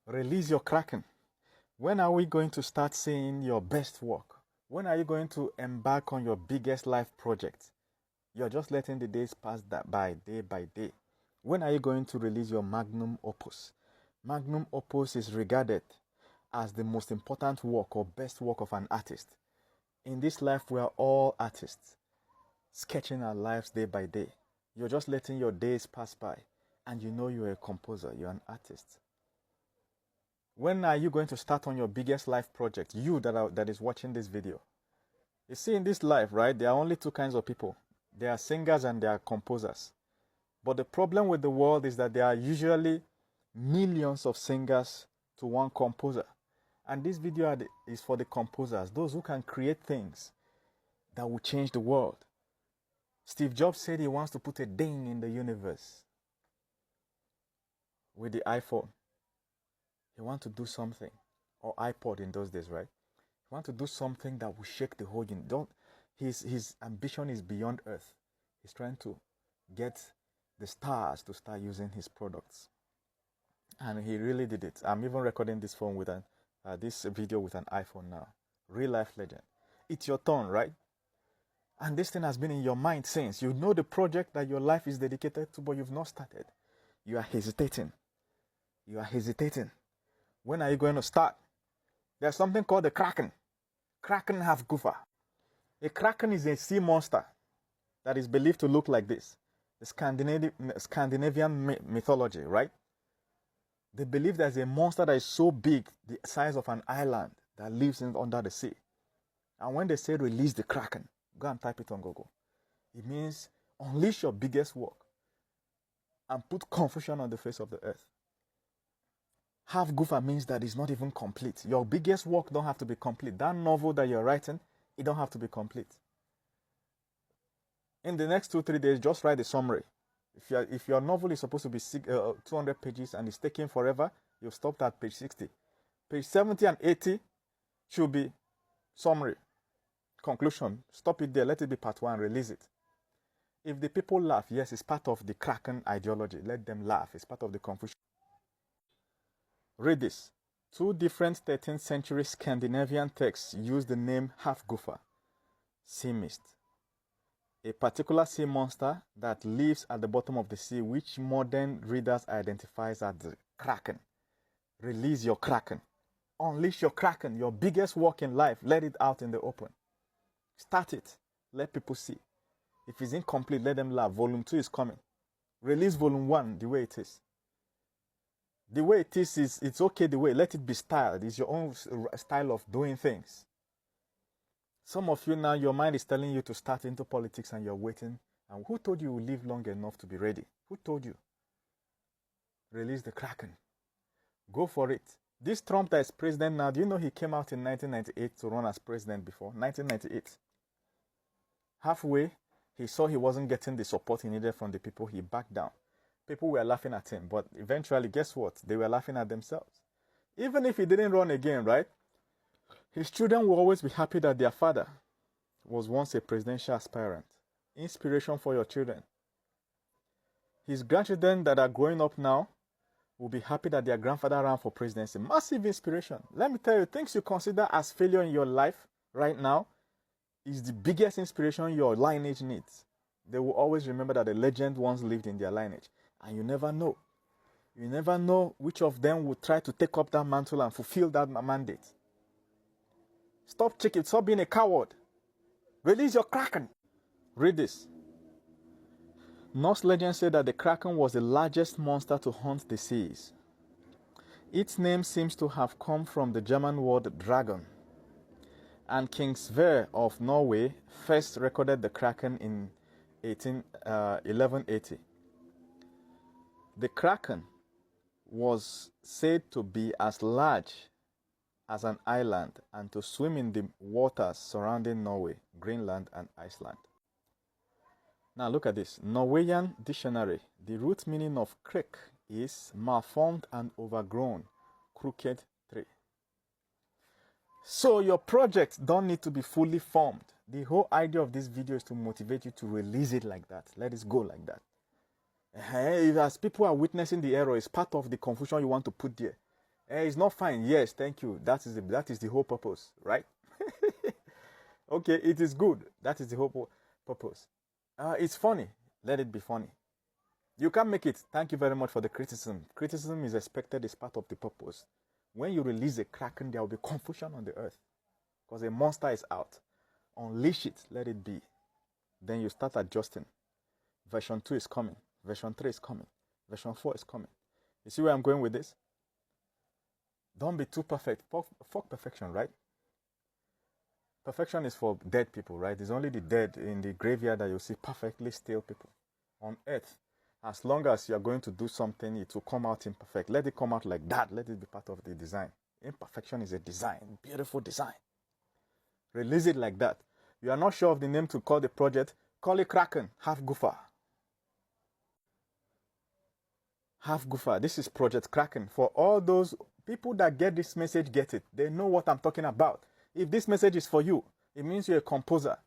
Release your kraken. When are we going to start seeing your best work? When are you going to embark on your biggest life project? You're just letting the days pass by day by day. When are you going to release your magnum opus? Magnum opus is regarded as the most important work or best work of an artist. In this life, we are all artists, sketching our lives day by day. You're just letting your days pass by, and you know you're a composer, you're an artist. When are you going to start on your biggest life project? You that is watching this video. You see, in this life, right, there are only two kinds of people. There are singers and there are composers. But the problem with the world is that there are usually millions of singers to one composer. And this video is for the composers, those who can create things that will change the world. Steve Jobs said he wants to put a ding in the universe with the iPhone. He wants to do something, or iPod in those days, right? He wants to do something that will shake the whole universe. His ambition is beyond Earth. He's trying to get the stars to start using his products, and he really did it. I'm even recording this phone with this video with an iPhone now. Real life legend. It's your turn, right? And this thing has been in your mind since. You know the project that your life is dedicated to, but you've not started. You are hesitating. You are hesitating. When are you going to start? There's something called the kraken. Kraken have goofer. A kraken is a sea monster that is believed to look like this. The Scandinavian mythology, right? They believe there's a monster that is so big, the size of an island, that lives under the sea. And when they say release the kraken, go and type it on Google. It means unleash your biggest work and put confusion on the face of the earth. Half goofer means that it's not even complete. Your biggest work don't have to be complete. That novel that you're writing, it don't have to be complete. In the next 2-3 days, just write the summary. If your novel is supposed to be 200 pages and it's taking forever, you've stopped at page 60. Page 70 and 80 should be summary, conclusion. Stop it there. Let it be part 1. Release it. If the people laugh, yes, it's part of the Kraken ideology. Let them laugh. It's part of the confusion. Read this. 2 different 13th century Scandinavian texts use the name half-goofer, sea mist, a particular sea monster that lives at the bottom of the sea, which modern readers identify as the kraken. Release your kraken. Unleash your kraken, your biggest work in life. Let it out in the open. Start it. Let people see. If it's incomplete, let them laugh. Volume 2 is coming. Release volume 1 the way it is. The way it is it's okay the way. Let it be styled. It's your own style of doing things. Some of you now, your mind is telling you to start into politics and you're waiting. And who told you will live long enough to be ready? Who told you? Release the kraken. Go for it. This Trump that is president now, do you know he came out in 1998 to run as president before? 1998. Halfway, he saw he wasn't getting the support he needed from the people. He backed down. People were laughing at him, but eventually, guess what? They were laughing at themselves. Even if he didn't run again, right? His children will always be happy that their father was once a presidential aspirant. Inspiration for your children. His grandchildren that are growing up now will be happy that their grandfather ran for presidency. Massive inspiration. Let me tell you, things you consider as failure in your life right now is the biggest inspiration your lineage needs. They will always remember that a legend once lived in their lineage. And you never know. You never know which of them will try to take up that mantle and fulfill that mandate. Stop being a coward. Release your kraken. Read this. Norse legends say that the kraken was the largest monster to haunt the seas. Its name seems to have come from the German word dragon. And King Sverre of Norway first recorded the kraken in 1180. The kraken was said to be as large as an island and to swim in the waters surrounding Norway, Greenland, and Iceland. Now look at this. Norwegian dictionary. The root meaning of krek is malformed and overgrown, crooked tree. So your project don't need to be fully formed. The whole idea of this video is to motivate you to release it like that. Let it go like that. As people are witnessing the error, it's part of the confusion you want to put there. It's not fine. Yes, thank you. That is the whole purpose, right? Okay, it is good. That is the whole purpose. It's funny. Let it be funny. You can't make it. Thank you very much for the criticism. Criticism is expected, it's part of the purpose. When you release a kraken, there will be confusion on the earth because a monster is out. Unleash it, let it be. Then you start adjusting. Version 2 is coming. Version 3 is coming. Version 4 is coming. You see where I'm going with this? Don't be too perfect. Fuck perfection, right? Perfection is for dead people, right? It's only the dead in the graveyard that you see perfectly still people. On earth, as long as you are going to do something, it will come out imperfect. Let it come out like that. Let it be part of the design. Imperfection is a design. Beautiful design. Release it like that. You are not sure of the name to call the project. Call it Kraken. Half Goofer. Half Goofer. This is Project Kraken. For all those people that get this message, get it. They know what I'm talking about. If this message is for you, it means you're a composer.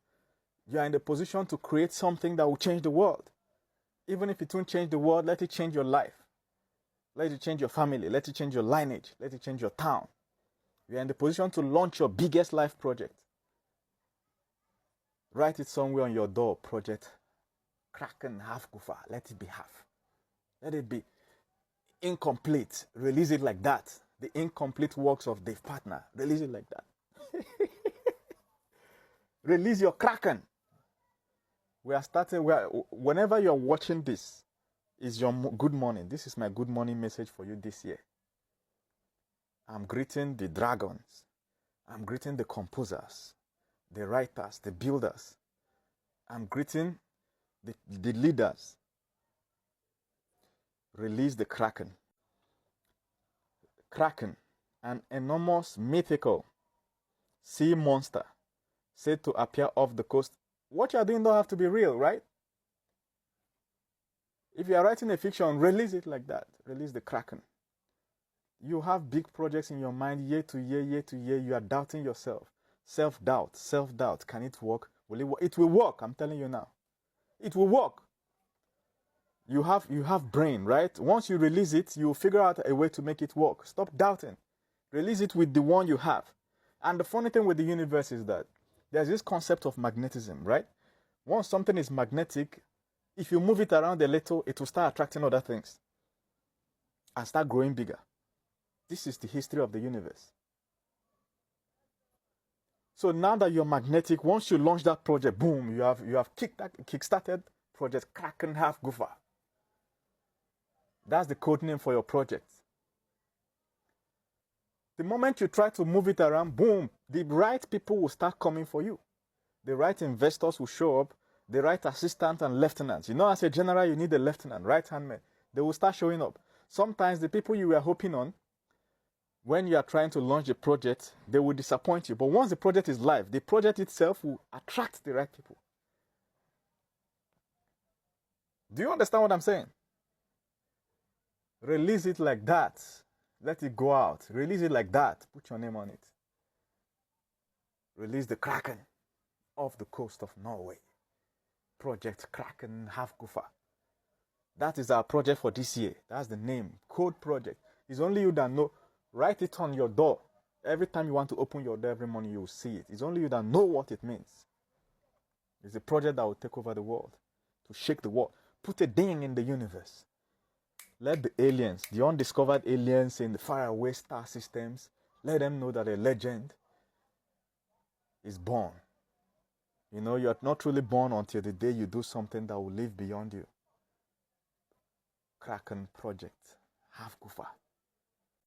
You are in the position to create something that will change the world. Even if it won't change the world, let it change your life. Let it change your family. Let it change your lineage. Let it change your town. You are in the position to launch your biggest life project. Write it somewhere on your door. Project Kraken Half Goofer. Let it be half. Let it be incomplete. Release it like that. The incomplete works of Dave Partner. Release it like that. Release your Kraken. We are starting. Whenever you're watching this, is your good morning. This is my good morning message for you this year. I'm greeting the dragons. I'm greeting the composers, the writers, the builders. I'm greeting the leaders. Release the Kraken. Kraken, an enormous mythical sea monster said to appear off the coast. What you are doing don't have to be real, right? If you are writing a fiction, release it like that. Release the Kraken. You have big projects in your mind year to year, year to year. You are doubting yourself. Self-doubt, self-doubt. Can it work? Will it work? It will work, I'm telling you now. It will work. You have brain, right? Once you release it, you will figure out a way to make it work. Stop doubting. Release it with the one you have. And the funny thing with the universe is that there's this concept of magnetism, right? Once something is magnetic, if you move it around a little, it will start attracting other things and start growing bigger. This is the history of the universe. So now that you're magnetic, once you launch that project, boom, you have kick-started Project Kraken Half Goofer. That's the code name for your project. The moment you try to move it around, boom, the right people will start coming for you. The right investors will show up, the right assistant and lieutenants. You know, as a general, you need a lieutenant, right-hand man. They will start showing up. Sometimes the people you were hoping on, when you are trying to launch a project, they will disappoint you. But once the project is live, the project itself will attract the right people. Do you understand what I'm saying? Release it like that. Let it go out. Release it like that. Put your name on it. Release the Kraken off the coast of Norway. Project Kraken Half Goofer. That is our project for this year. That's the name. Code project. It's only you that know. Write it on your door. Every time you want to open your door every morning, you will see it. It's only you that know what it means. It's a project that will take over the world. To shake the world. Put a ding in the universe. Let the aliens, the undiscovered aliens in the faraway star systems, let them know that a legend is born. You know, you are not truly born until the day you do something that will live beyond you. Kraken Project Half Goofer.